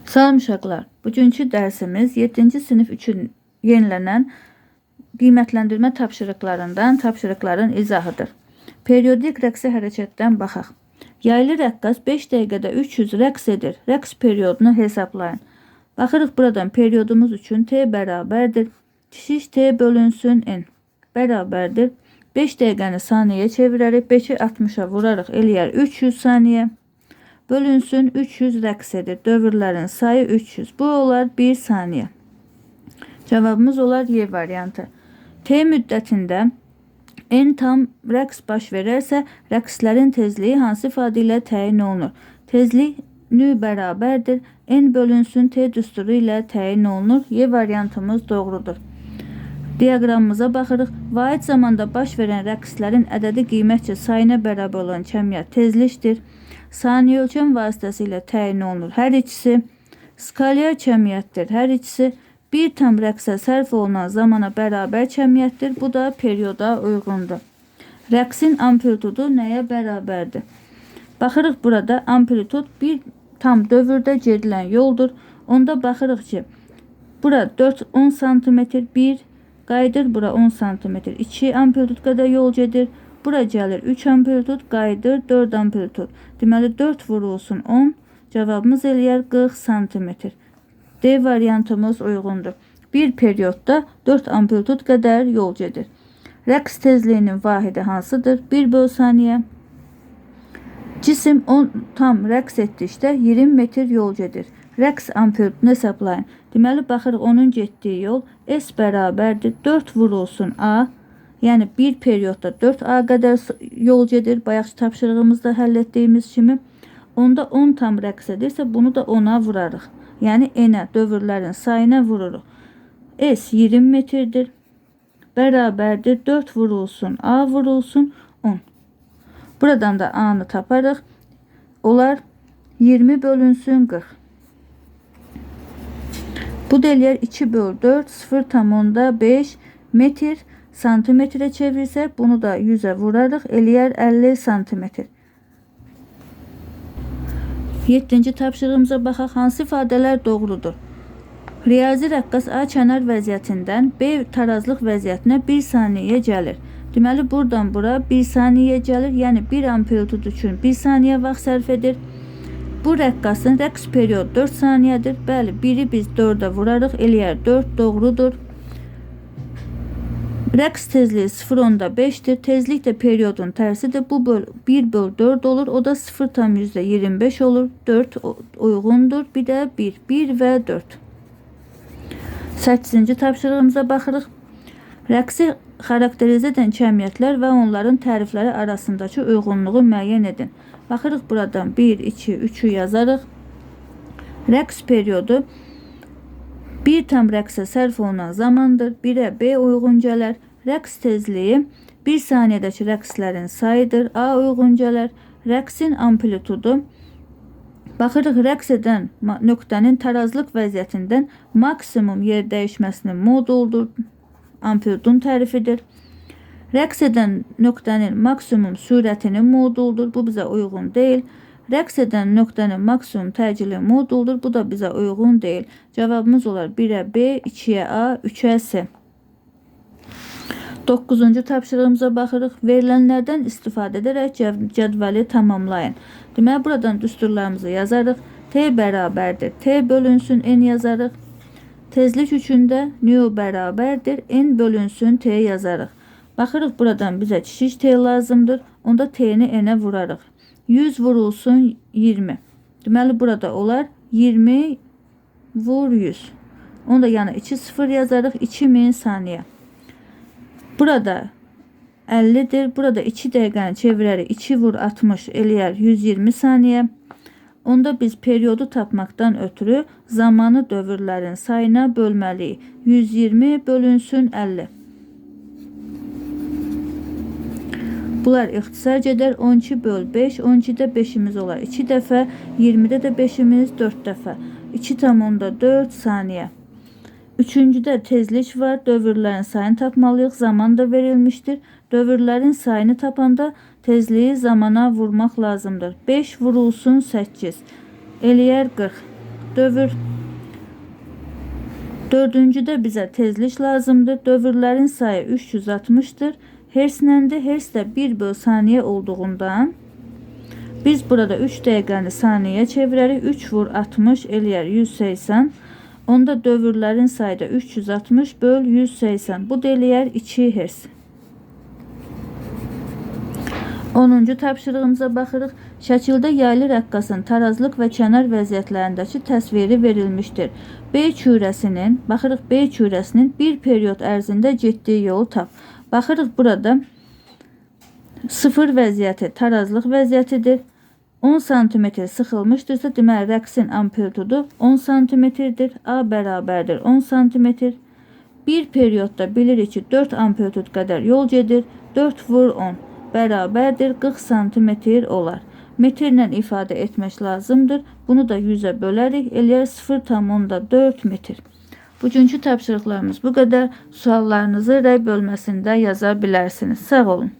Salam uşaqlar, bugünkü dərsimiz 7-ci sinif üçün yenilənən qiymətləndirmə tapşırıqların izahıdır. Periodik rəqsi hərəkətdən baxaq. Yaylı rəqqas 5 dəqiqədə 300 rəqs edir. Rəqs periodunu hesablayın. Baxırıq buradan periodumuz üçün T bərabərdir. Kiçik T bölünsün N bərabərdir. 5 dəqiqəni saniyəyə çevirərək 5-i 60-a vurarıq, eləyər 300 saniyə. Bölünsün 300 rəqs edir. Dövrlərin sayı 300. Bu olar 1 saniyə. Cavabımız olar Y variantı. T müddətində N tam rəqs baş verərsə, rəqslərin tezliyi hansı ifadə ilə təyin olunur? Tezlik nü bərabərdir. N bölünsün T düsturu ilə təyin olunur. Y variantımız doğrudur. Diaqramımıza baxırıq. Vahid zamanda baş verən rəqslərin ədədi qiymətcə sayına bərabər olan kəmiyyət tezlikdir. Saniyə ölçəm vasitəsilə təyin olunur. Hər ikisi skalyar kəmiyyətdir. Hər ikisi bir tam rəqsə sərf olunan zamana bərabər kəmiyyətdir. Bu da perioda uyğundur. Rəqsin amplitudu nəyə bərabərdir? Baxırıq burada amplitud bir tam dövrdə gedilən yoldur. Onda baxırıq ki, bura 4-10 cm, 1 qayıdır, bura 10 cm, 2 amplitud qədər yol gedir. Bura gəlir 3 amplitud, qayıdır 4 amplitud. Deməli 4 vurulsun 10, cavabımız eləyər 40 cm. D variantımız uyğundur. Bir periodda 4 amplitud qədər yol gedir. Rəqs tezliyinin vahidi hansıdır? 1 böl saniyə. Cisim 10 tam rəqs etdikdə 20 metr yol gedir. Rəqs amplitudunu hesablayın. Deməli baxırıq onun getdiyi yol S bərabərdir. 4 vurulsun A. Yəni bir periodda 4A qədər yol gedir. Bayaqki tapşırığımızda həll etdiyimiz kimi. Onda 10 tam rəqs edirsə bunu da 10'a vurarıq. Yəni N-ə, dövrlərin sayına vururuq. S 20 metrdir. Bərabərdir 4 vurulsun A vurulsun 10. Buradan da A-nı taparıq. Olar 20 bölünsün 40. Bu da eləyər 2 böl 4 0,5 metr. Santimetre çevirsək, bunu da 100'ə vurarıq, eləyər 50 santimetr. 7-ci tapşırığımıza baxaq, hansı ifadələr doğrudur? Riyazi rəqqas A kənar vəziyyətindən B tarazlıq vəziyyətinə 1 saniyəyə gəlir. Deməli, buradan bura 1 saniyəyə gəlir, yəni 1 amplitud üçün 1 saniyə vaxt sərf edir. Bu rəqqasın rəqs period 4 saniyədir. Bəli, 1'i biz 4'ə vurarıq, eləyər 4 doğrudur. Rəqs tezliyi 0,5'dir. Tezlik də periodun tərsidir. Bu 1 böl 4 olur. O da 0,25 olur. 4 uyğundur. Bir də 1. 1 və 4. 8-ci tapşırığımıza baxırıq. Rəqsi xarakterizə edən kəmiyyətlər və onların tərifləri arasındakı uyğunluğu müəyyən edin. Baxırıq buradan 1, 2, 3'ü yazarıq. Rəqs periodu bir tam rəqsə sərf olunan zamandır. 1'ə B uyğun gələr. Rəqs tezliyi 1 saniyədəki rəqslərin sayıdır. A uyğun gələr. Rəqsin amplitudu. Baxırıq rəqs edən nöqtənin tarazlıq vəziyyətindən maksimum yer dəyişməsinin moduldur. Amplitudun tərifidir. Rəqs edən nöqtənin maksimum sürətinin moduldur. Bu bizə uyğun deyil. Rəqs edən nöqtənin maksimum təcili moduldur. Bu da bizə uyğun deyil. Cavabımız olar 1'ə B, 2'ə A, 3'ə S. 9-cu tapşırığımıza baxırıq. Verilənlərdən istifadə edərək cədvəli tamamlayın. Deməli, buradan düsturlarımızı yazarıq. T bərabərdir. T bölünsün N yazarıq. Tezlik üçün də nü bərabərdir. N bölünsün T yazarıq. Baxırıq buradan bizə kiçik T lazımdır. Onda T'ni N-ə vurarıq. 100 vurulsun 20. Deməli burada olar 20 vur 100. Onda yəni 2 0 yazarıq. 2000 saniyə. Burada 50'dir. Burada 2 dəqiqəni çevirərək 2 vur 60 eləyər 120 saniyə. Onda biz periodu tapmaqdan ötürü zamanı dövrlərin sayına bölməliyik. 120 bölünsün 50. Bunlar ixtisar gedər. 12 böl 5. 12'də 5'imiz olar 2 dəfə. 20'də də 5'imiz 4 dəfə. 2,4 saniyə. Üçüncüdə tezlik var. Dövrlərin sayını tapmalıyıq. Zaman da verilmiştir. Dövrlərin sayını tapanda tezliyi zamana vurmaq lazımdır. 5 vurulsun 8. Eləyər 40. dövr. Dördüncüdə bizə tezlik lazımdır. Dövrlərin sayı 360'dır. Hertz nəndir? Hertz də 1/saniyə olduğundan biz burada 3 dəqiqəni saniyəyə çevirərik. 3 vur 60 eləyər 180. Onda dövrlərin sayı da 360 böl 180. Bu da eləyər 2 Hz. 10-cu tapşırığımıza baxırıq. Şəkildə yaylı rəqqasın tarazlıq və kənar vəziyyətlərindəki təsviri verilmişdir. B kürəsinin, baxırıq B kürəsinin bir period ərzində getdiyi yolu tap. Baxırıq burada 0 vəziyyəti tarazlıq vəziyyətidir. 10 cm sıxılmışdırsa, deməli rəqsin amplitudu 10 cm-dir. A bərabərdir 10 cm. Bir periodda bilirik ki 4 amplitud qədər yol gedir. 4 vur 10 bərabərdir 40 cm olar. Metrlə ifadə etmək lazımdır. Bunu da 100-ə bölərik. Eləyər 0,4 metr. Bugünkü tapşırıqlarımız bu qədər. Suallarınızı rəy bölməsində yaza bilərsiniz. Sağ olun.